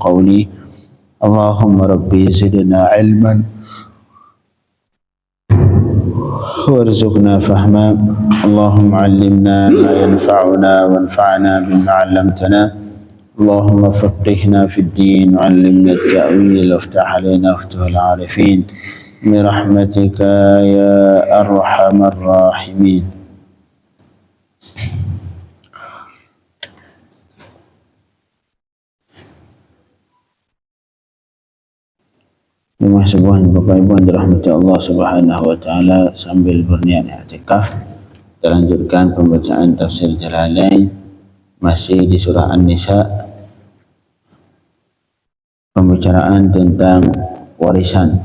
قولي اللهم ربي زدنا علما وارزقنا فهما اللهم علمنا ما ينفعنا وانفعنا بما علمتنا اللهم فقهنا في الدين وعلمنا التأويل وافتح علينا فتوح العارفين برحمتك يا أرحم الراحمين. Jemaah sekalian, Bapak Ibu yang dirahmati Allah Subhanahu wa taala, sambil berniat i'tikaf kita lanjutkan pembacaan tafsir Jalalain masih di surah An-Nisa, pembicaraan tentang warisan.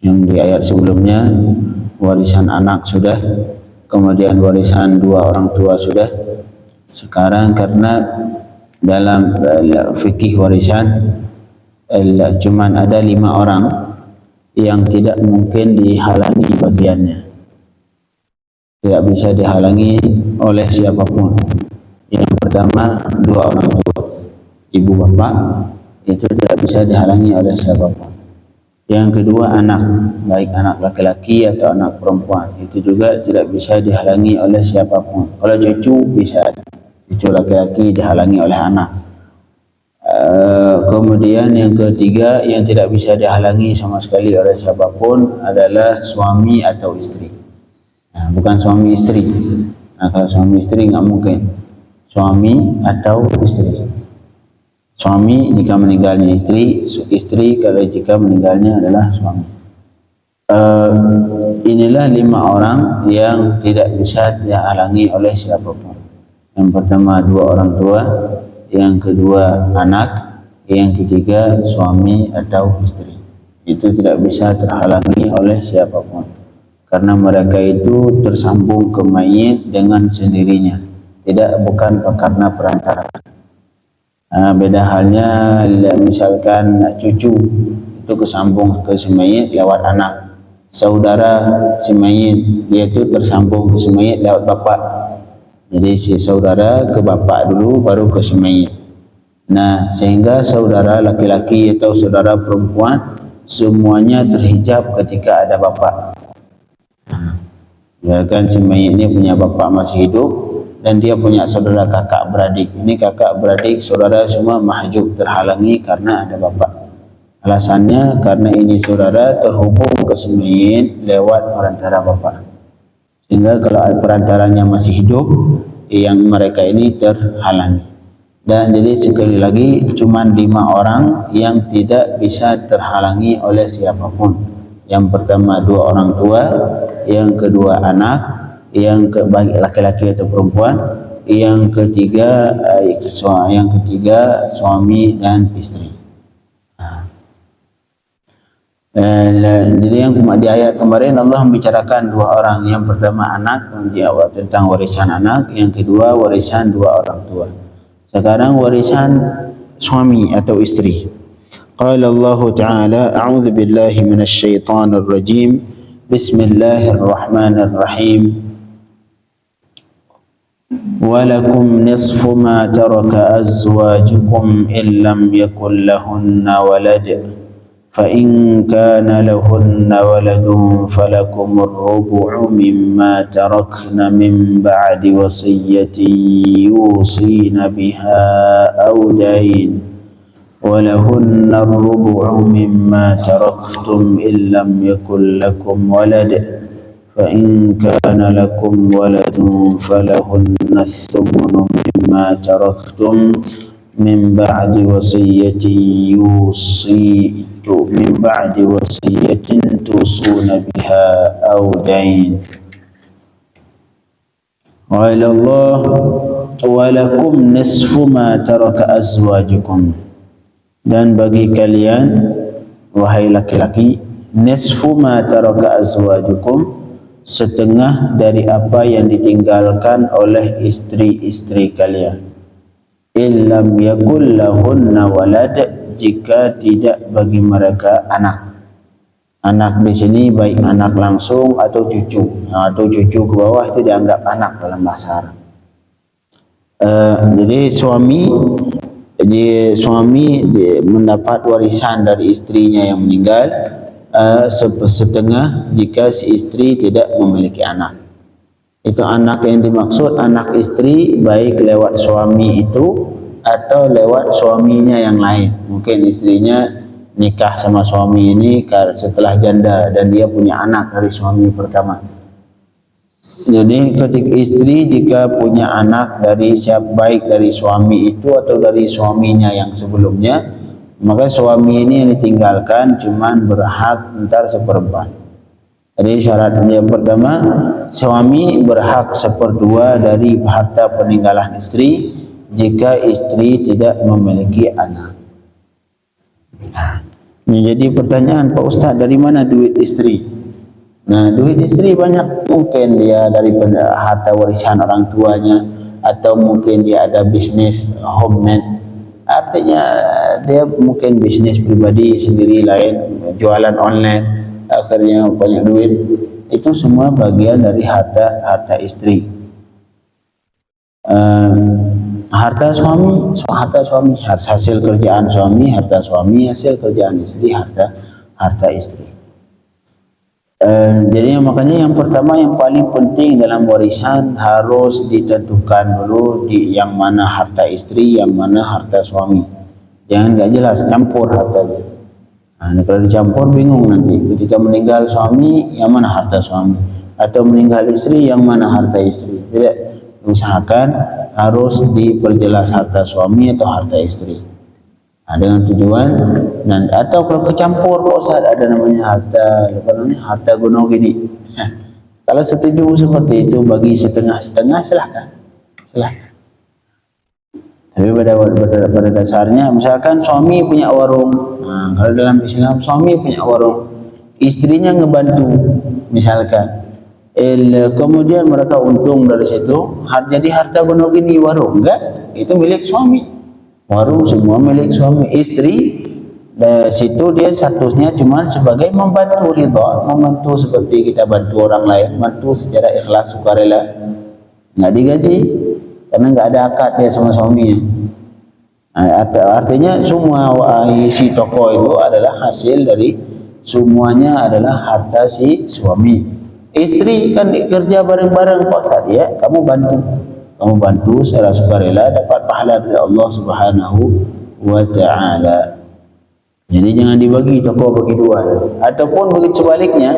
Yang di ayat sebelumnya warisan anak sudah, kemudian warisan dua orang tua sudah. Sekarang karena dalam fikih warisan cuman ada 5 orang yang tidak mungkin dihalangi bagiannya, tidak bisa dihalangi oleh siapapun. Yang pertama, 2 orang tua, ibu bapak, itu tidak bisa dihalangi oleh siapapun. Yang kedua, anak, baik anak laki-laki atau anak perempuan, itu juga tidak bisa dihalangi oleh siapapun. Kalau cucu bisa, cucu laki-laki dihalangi oleh anak. Kemudian yang ketiga yang tidak bisa dihalangi sama sekali oleh siapapun adalah suami atau istri. Nah, bukan suami istri. Nah, kalau suami istri nggak mungkin. Suami atau istri. Suami jika meninggalnya istri, istri kalau jika meninggalnya adalah suami. Inilah 5 orang yang tidak bisa dihalangi oleh siapapun. Yang pertama 2 orang tua, yang kedua anak, yang ketiga suami atau istri. Itu tidak bisa terhalangi oleh siapapun karena mereka itu tersambung ke mayit dengan sendirinya, bukan karena perantara. Beda halnya misalkan cucu itu kesambung ke si mayit lewat anak, saudara si mayit dia itu tersambung ke si mayit lewat bapak. Jadi si saudara ke bapak dulu baru ke si mayit. Nah, sehingga saudara laki-laki atau saudara perempuan semuanya terhijab ketika ada bapak. Ya kan, si mayit ini punya bapak masih hidup dan dia punya saudara kakak beradik. Ini kakak beradik saudara semua mahjub, terhalangi karena ada bapak. Alasannya karena ini saudara terhubung ke si mayit lewat perantara bapak. Sehingga kalau perantaranya masih hidup, yang mereka ini terhalangi. Dan jadi sekali lagi cuma 5 orang yang tidak bisa terhalangi oleh siapapun. Yang pertama 2 orang tua, yang kedua anak, yang baik laki-laki atau perempuan, yang ketiga suami dan istri. Jadi yang di ayat kemarin Allah membicarakan 2 orang. Yang pertama anak, menjawab tentang warisan anak. Yang kedua warisan 2 orang tua. Sekarang warisan suami atau istri. Qala Allah Ta'ala, a'udzu billahi minasy syaithanir rajim. Bismillahirrahmanirrahim. Walakum nisfu ma taraka azwajukum illam yakul lahunna walad. فإن كان لهن ولد فلكم الربع مما تركن من بعد وصية يوصين بها أو دين ولهن الربع مما تركتم إن لم يكن لكم ولد فإن كان لكم ولد فلهن الثمن مما تركتم من بعد وصية توصون بها أو دين. قال الله walakum nisfu ma taraka azwajukum, dan bagi kalian wahai laki-laki nisfu ma taraka azwajukum, setengah dari apa yang ditinggalkan oleh istri-istri kalian. Illam yakul lahunna walad, jika tidak bagi mereka anak. Anak di sini baik anak langsung atau cucu. Atau cucu ke bawah itu dianggap anak dalam bahasa Arab. Jadi suami Jadi suami mendapat warisan dari istrinya yang meninggal setengah jika si istri tidak memiliki anak. Itu anak yang dimaksud anak istri baik lewat suami itu atau lewat suaminya yang lain. Mungkin istrinya nikah sama suami ini setelah janda dan dia punya anak dari suami pertama. Jadi ketika istri jika punya anak dari baik dari suami itu atau dari suaminya yang sebelumnya, maka suami ini yang ditinggalkan cuman berhak entar seperempat. Jadi syarat yang pertama, suami berhak 1/2 dari harta peninggalan istri jika istri tidak memiliki anak. Jadi pertanyaan, Pak Ustaz, dari mana duit istri? Nah, duit istri banyak, mungkin dia dari harta warisan orang tuanya, atau mungkin dia ada bisnis homemade. Artinya dia mungkin bisnis pribadi sendiri lain, jualan online, akhirnya banyak duit. Itu semua bagian dari harta istri. Harta suami hasil kerjaan suami, harta suami hasil kerjaan istri, harta istri. Jadi makanya yang pertama yang paling penting dalam warisan harus ditentukan dulu yang mana harta istri, yang mana harta suami. Jangan nggak jelas campur hartanya. Nah, kalau dicampur bingung nanti. Ketika meninggal suami, yang mana harta suami, atau meninggal istri, yang mana harta istri. Tidak, usahakan harus diperjelas harta suami atau harta istri. Nah, dengan tujuan dan atau kalau kecampur, Pak Ustaz, ada namanya harta gunung gini. Kalau setuju seperti itu bagi setengah-setengah, silahkan. Tapi pada dasarnya misalkan suami punya warung, nah, kalau dalam Islam suami punya warung, istrinya ngebantu misalkan, kemudian mereka untung dari situ, jadi harta gunung gini warung enggak, itu milik suami, warung semua milik suami. Istri dari situ dia statusnya cuma sebagai membantu, ridha, membantu seperti kita bantu orang lain, bantu secara ikhlas sukarela, nggak digaji karena nggak ada akad dia sama suaminya. Artinya semua isi toko itu adalah hasil dari semuanya adalah harta si suami. Istri kan kerja bareng-bareng, Pak Ustaz, ya, kamu bantu secara sukarela dapat pahala dari Allah Subhanahu wa taala. Jadi jangan dibagi toko bagi dua, ataupun bagi sebaliknya,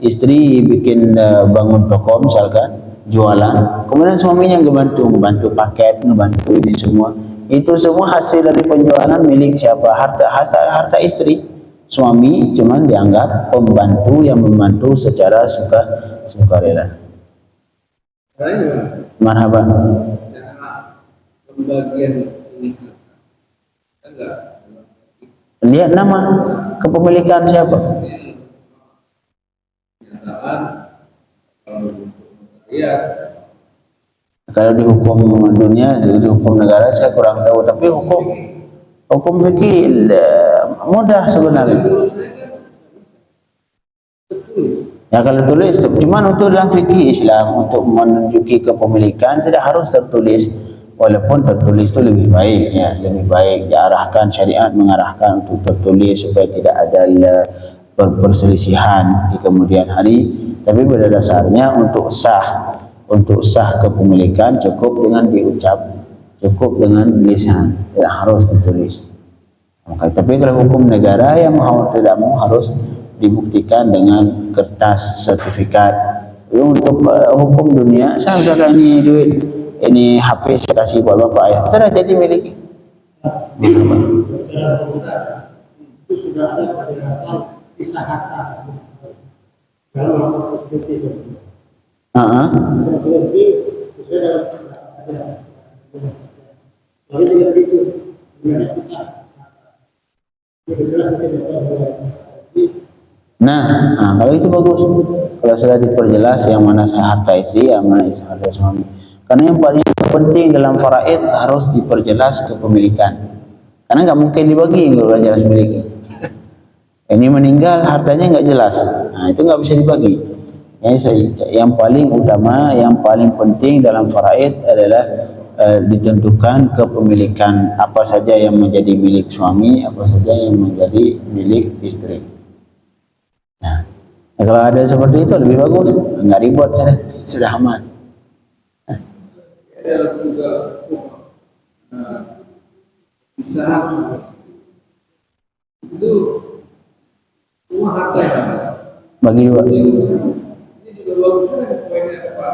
istri bikin bangun toko misalkan jualan, kemudian suaminya ngebantu paket, ngebantu ini semua. Itu semua hasil dari penjualan milik siapa? Harta istri. Suami cuman dianggap pembantu yang membantu secara sukarela. Marhaba. Pembagian ini lihat nama kepemilikan siapa? Kalau di hukum dunia, di hukum negara saya kurang tahu, tapi hukum fikih mudah sebenarnya. Ya kalau tulis, cuman untuk dalam fikih Islam untuk menunjuki kepemilikan tidak harus tertulis, walaupun tertulis itu lebih baik, ya, lebih baik diarahkan, syariat mengarahkan untuk tertulis supaya tidak ada perselisihan di kemudian hari. Tapi pada dasarnya untuk sah kepemilikan cukup dengan diucap, cukup dengan lisan, tidak harus ditulis. Tapi kalau hukum negara yang mau tidak mau harus dibuktikan dengan kertas sertifikat. Untuk hukum dunia, saya misalkan ini duit, ini HP saya kasih buat bapak ayah, sudah jadi miliki. Itu sudah ada pada dasar kisah harta. Kalau seperti itu. Nah, kalau itu bagus. Kalau sudah diperjelas yang mana harta istri, yang mana harta suami. Karena yang paling penting dalam faraid harus diperjelas kepemilikan. Karena nggak mungkin dibagi kalau jelas miliki. Ini meninggal hartanya nggak jelas, nah itu nggak bisa dibagi. Yang paling utama, yang paling penting dalam faraid adalah ditentukan kepemilikan apa saja yang menjadi milik suami, apa saja yang menjadi milik istri. Nah, kalau ada seperti itu lebih bagus, nggak ribet, sudah aman. Ada juga bisa itu semua harta bagi dua. ini juga bagus poinnya apa?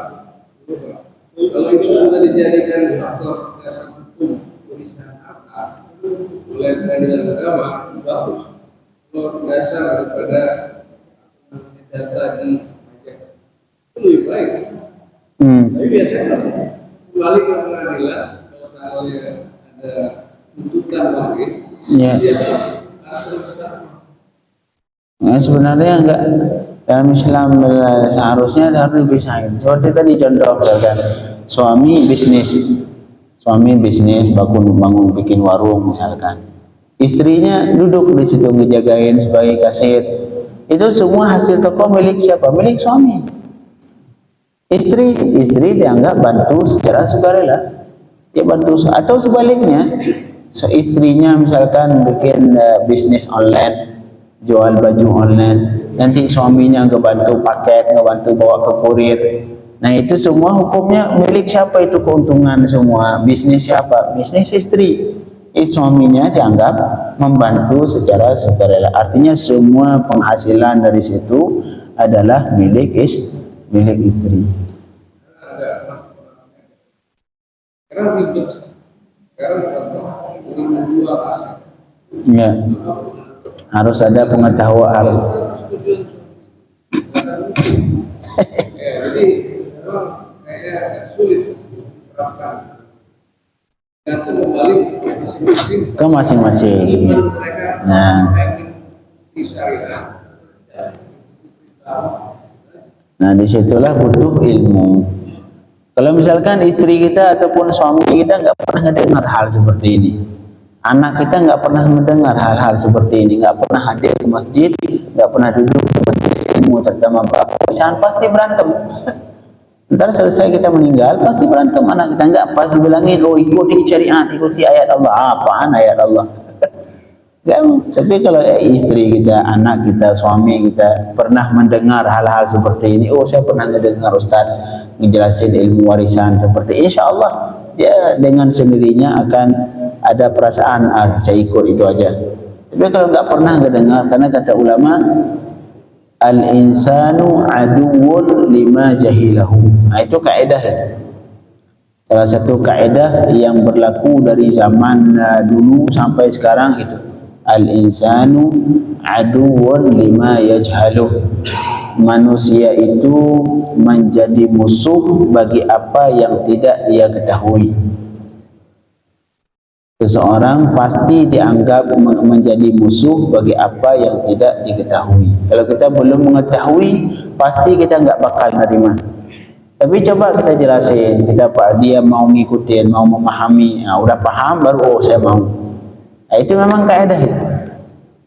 Kalau itu sudah dijadikan faktor dasar hukum pemisahan harta oleh pengadilan agama, bagus. Kalau dasar daripada data di pajak itu lebih baik. Tapi biasanya kembali ke pengadilan kalau misalnya ada tuntutan waris, dia harus besar. Nah, sebenarnya enggak, dalam Islam seharusnya harus dipisahin. Seperti tadi contoh misalkan suami bisnis bangun bikin warung misalkan, istrinya duduk di situ ngejagain sebagai kasir. Itu semua hasil toko milik siapa? Milik suami. Istri dianggap bantu secara sukarela, dia bantu. Atau sebaliknya, istrinya misalkan bikin bisnis online, jual baju online, nanti suaminya ngebantu paket, ngebantu bawa ke kurir. Nah, itu semua hukumnya milik siapa? Itu keuntungan semua bisnis siapa? Bisnis istri. Suaminya dianggap membantu secara sukarela. Artinya semua penghasilan dari situ adalah milik istri. Ya, harus ada pengetahuan, harus. Jadi memang kayaknya agak sulit menerapkan. Itu kembali masing-masing Ke masing-masing. mereka Nah. ingin disyariat. Nah, disitulah butuh ilmu. Kalau misalkan istri kita ataupun suami kita nggak pernah mendengar hal seperti ini, anak kita nggak pernah mendengar hal-hal seperti ini, nggak pernah hadir ke masjid, nggak pernah duduk di majelis ilmu terutama bapak, pasti berantem. Ntar selesai kita meninggal, pasti berantem anak kita. Nggak pasti bilangin, oh ikuti syariat, ikuti ayat Allah. Apaan ayat Allah? Tapi kalau istri kita, anak kita, suami kita pernah mendengar hal-hal seperti ini, oh saya pernah mendengar Ustaz ngejelasin ilmu warisan seperti, insya Allah dia dengan sendirinya akan ada perasaan, saya ikut itu aja. Tapi kalau nggak pernah mendengar, karena kata ulama, al-insanu aduwwun lima jahilahu. Nah, itu kaidah itu. Salah satu kaidah yang berlaku dari zaman dulu sampai sekarang itu. Al-insanu aduwwun lima yajhaluh. Manusia itu menjadi musuh bagi apa yang tidak dia ketahui. Seseorang pasti dianggap menjadi musuh bagi apa yang tidak diketahui. Kalau kita belum mengetahui, pasti kita nggak bakal nerima. Tapi coba kita jelasin, dia mau ngikutin, mau memahami, udah paham baru saya mau. Nah, itu memang kaidah itu.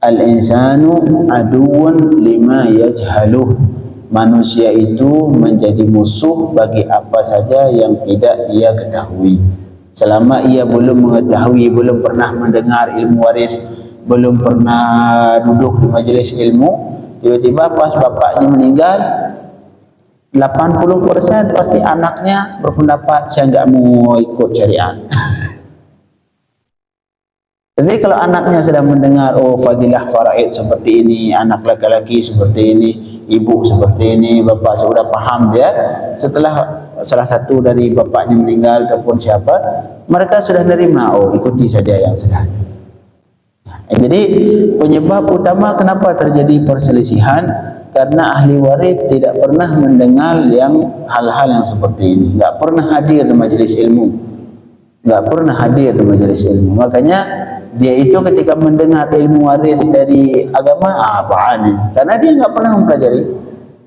Al-insanu aduwwun lima yajhaluh. Manusia itu menjadi musuh bagi apa saja yang tidak ia ketahui. Selama ia belum mengetahui, belum pernah mendengar ilmu waris, belum pernah duduk di majelis ilmu, tiba-tiba pas bapaknya meninggal, 80% pasti anaknya berpendapat saya nggak mau ikut syariat. Tapi kalau anaknya sudah mendengar, oh fadilah faraid seperti ini, anak laki-laki seperti ini, ibu seperti ini, bapak sudah paham dia. Setelah salah satu dari bapaknya meninggal ataupun siapa, mereka sudah nerima, oh ikuti saja yang sudah. Jadi penyebab utama kenapa terjadi perselisihan, karena ahli waris tidak pernah mendengar yang hal-hal yang seperti ini, nggak pernah hadir di majelis ilmu, Makanya dia itu ketika mendengar ilmu waris dari agama, apaan ini? Karena dia nggak pernah mempelajari,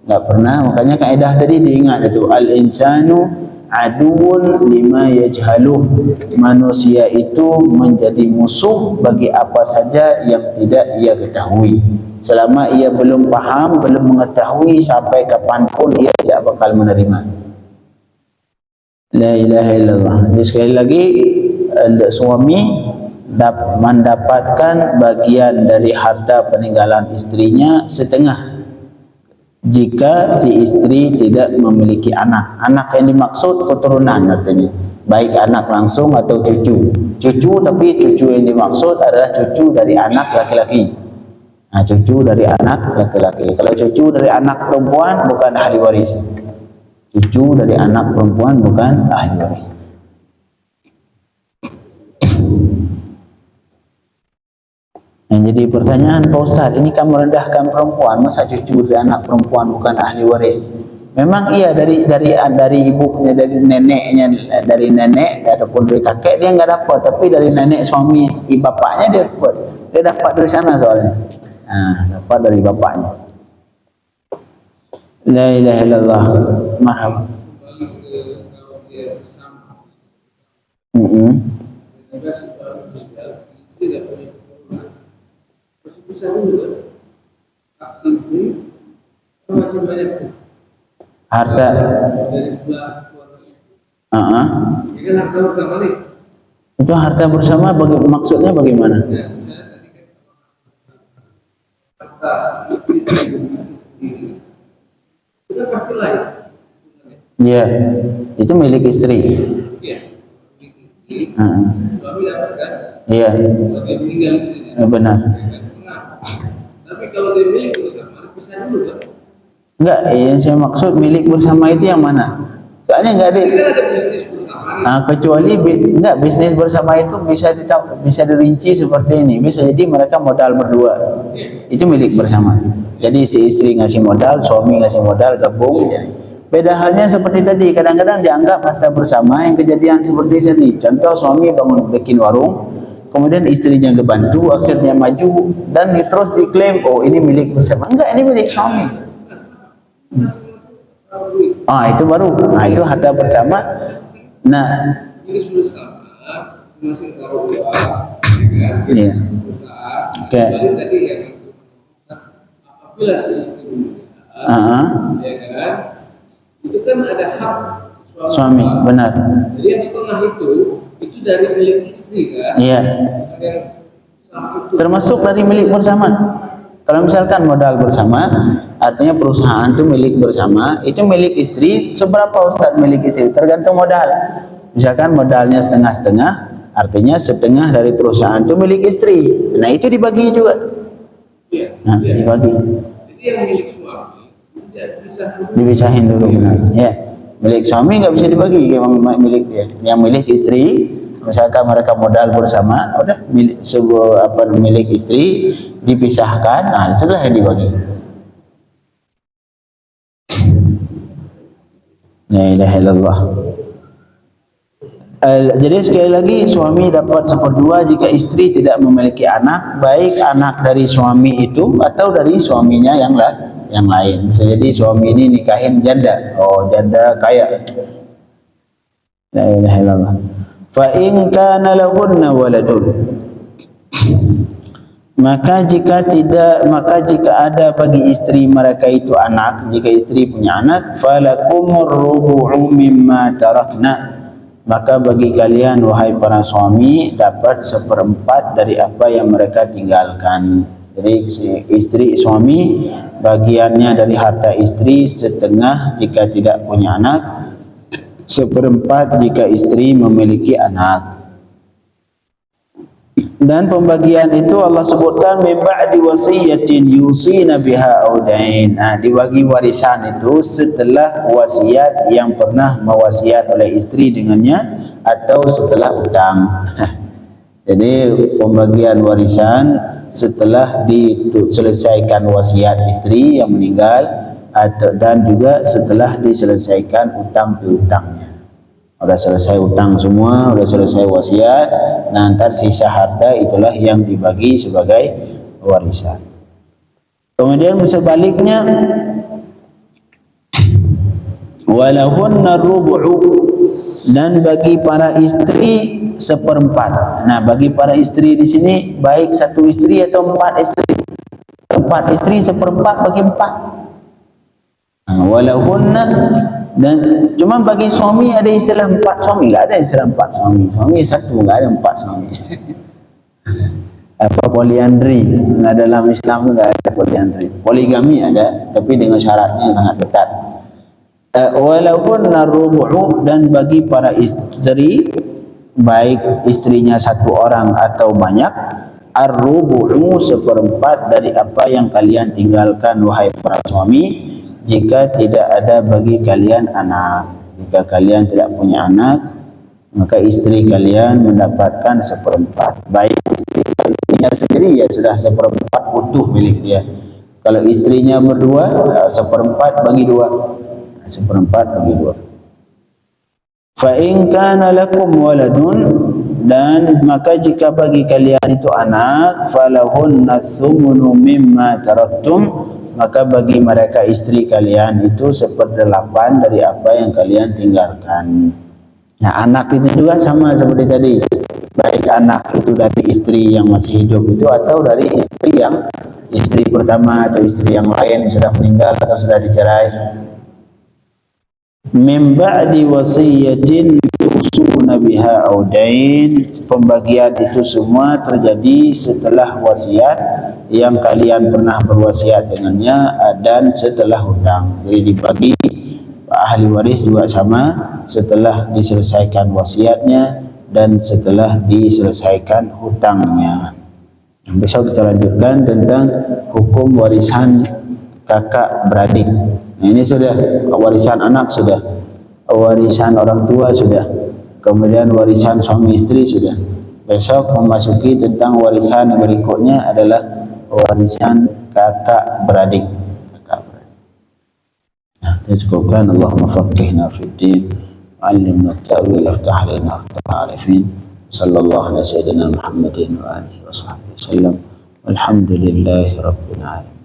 nggak pernah. Makanya kaidah tadi diingat itu, al-insanu aduwwun lima yajhaluh. Manusia itu menjadi musuh bagi apa saja yang tidak ia ketahui. Selama ia belum paham, belum mengetahui, sampai kapanpun ia tidak bakal menerima. La ilaha illallah. Jadi sekali lagi suami mendapatkan bagian dari harta peninggalan istrinya setengah jika si istri tidak memiliki anak. Anak yang dimaksud keturunan artinya, baik anak langsung atau cucu. Cucu, tapi cucu yang dimaksud adalah cucu dari anak laki-laki. Nah, cucu dari anak laki-laki. Kalau cucu dari anak perempuan bukan ahli waris. Cucu dari anak perempuan bukan ahli waris. Yang jadi pertanyaan, Pak Ustaz, ini kan merendahkan perempuan, masa cucu dari anak perempuan bukan ahli waris? Memang iya, dari ibunya, dari neneknya, dari nenek ataupun dari kakek dia nggak dapat, tapi dari nenek suami bapaknya dia dapat dari sana soalnya. Dapat dari bapaknya. La ilaha illallah. Marhaba. Kembali ke kalau dia bersama, istri tidak punya keturunan, masih bisa dulu kan? Saksi istri masih banyak tuh. Harta. Dari sebelah keluarga istri. Ya kan harta bersama nih. Itu harta bersama maksudnya bagaimana? Ya, misalnya tadi kan harta istri dan bisnis sendiri, itu kan pasti lain. Iya, itu milik istri. Iya, milik istri. Suami dapat kan? Iya. Kalau dia meninggal istrinya. Benar. Ya kan setengah. Tapi kalau dia milik bersama, bisa dulu kan? Enggak, yang saya maksud milik bersama itu yang mana? Soalnya enggak ada. Ini kan ada bisnis bersama. Kecuali enggak, bisnis bersama itu bisa dirinci seperti ini. Bisa jadi mereka modal berdua. Itu milik bersama. Jadi si istri ngasih modal, suami ngasih modal, gabung. Beda halnya seperti tadi, kadang-kadang dianggap harta bersama yang kejadian seperti ini. Contoh, suami bikin warung, kemudian istrinya ngebantu, akhirnya maju dan terus diklaim, oh ini milik bersama. Enggak, ini milik suami. Itu baru. Itu harta bersama. Nah, Ini sudah sama, masing-masing taruh uang, ya kan? Iya. Usaha. Oke. Kembali tadi ya kan, apabila si istri meninggal, ya kan, itu kan ada hak suami, benar. Jadi yang setengah itu dari milik istri kan? Iya. Ada yang sama itu. Termasuk dari milik bersama. Kalau misalkan modal bersama, artinya perusahaan itu milik bersama, itu milik istri. Seberapa Ustaz milik istri? Tergantung modal. Misalkan modalnya setengah-setengah, artinya setengah dari perusahaan itu milik istri. Nah, itu dibagi juga. Iya. Dibagi. Jadi yang milik suami tidak bisa Dipisahin dulu, benar. Ya. Milik suami nggak bisa dibagi, kayak milik dia. Yang milik istri, misalkan mereka modal bersama, udah milik milik istri dipisahkan, setelah yang dibagi. La ilaha illallah. Jadi sekali lagi, suami dapat 1/2 jika istri tidak memiliki anak, baik anak dari suami itu atau dari suaminya yang lain. Bisa jadi suami ini nikahin janda, janda kaya. La ilaha illallah. Fa in kana lahunna waladun, maka jika ada bagi istri mereka itu anak, jika istri punya anak, falakumur rubu'u mimma tarakna, maka bagi kalian wahai para suami dapat 1/4 dari apa yang mereka tinggalkan. Jadi suami bagiannya dari harta istri setengah jika tidak punya anak, 1/4 jika istri memiliki anak. Dan pembagian itu Allah sebutkan min ba'di wasiyatin yusina biha audain. Dibagi warisan itu setelah wasiat yang pernah mewasiat oleh istri dengannya atau setelah utang. Jadi pembagian warisan setelah diselesaikan wasiat istri yang meninggal dan juga setelah diselesaikan utang piutangnya. Udah selesai utang semua, udah selesai wasiat, ntar sisa harta itulah yang dibagi sebagai warisan. Kemudian sebaliknya, walahunna rubu'u, dan bagi para istri 1/4. Nah, bagi para istri di sini baik satu istri atau 4 istri. 4 istri 1/4 bagi 4. Walahunna Dan cuma bagi suami ada istilah 4 suami, enggak ada istilah 4 suami. Suami satu, enggak ada 4 suami. Apa poliandri? Nah, dalam Islam tu enggak ada poliandri. Poligami ada, tapi dengan syaratnya yang sangat ketat. Walaupun narubu'u, dan bagi para istri, baik istrinya satu orang atau banyak, ar-rubu'u seperempat dari apa yang kalian tinggalkan wahai para suami, jika tidak ada bagi kalian anak. Jika kalian tidak punya anak, maka istri kalian mendapatkan seperempat. Baik istrinya sendiri, ya sudah seperempat utuh milik dia. Kalau istrinya berdua, seperempat bagi dua. Seperempat bagi dua. Fa in kana lakum waladun, dan maka jika bagi kalian itu anak, falahunna tsumunu mimma taraktum, maka bagi mereka istri kalian itu 1/8 dari apa yang kalian tinggalkan. Nah, anak itu juga sama seperti tadi, baik anak itu dari istri yang masih hidup itu atau dari istri pertama atau istri yang lain yang sudah meninggal atau sudah dicerai. Min ba'di wasiyatin tusuna biha audain, pembagian itu semua terjadi setelah wasiat yang kalian pernah berwasiat dengannya dan setelah hutang. Jadi dibagi ahli waris juga sama setelah diselesaikan wasiatnya dan setelah diselesaikan hutangnya. Besok kita lanjutkan tentang hukum warisan kakak beradik. Nah, ini sudah warisan anak, sudah warisan orang tua, sudah kemudian warisan suami istri, sudah. Besok memasuki tentang warisan berikutnya adalah warisan kakak beradik. Nah, kita cukupkan. Allahumma faqihna fid din, 'allimna at-ta'wil, aftah lana at-ta'arifin. Sallallahu alaihi sayyidina Muhammadin wa alihi wa sahbihi wasallam. Walhamdulillahi rabbil alamin.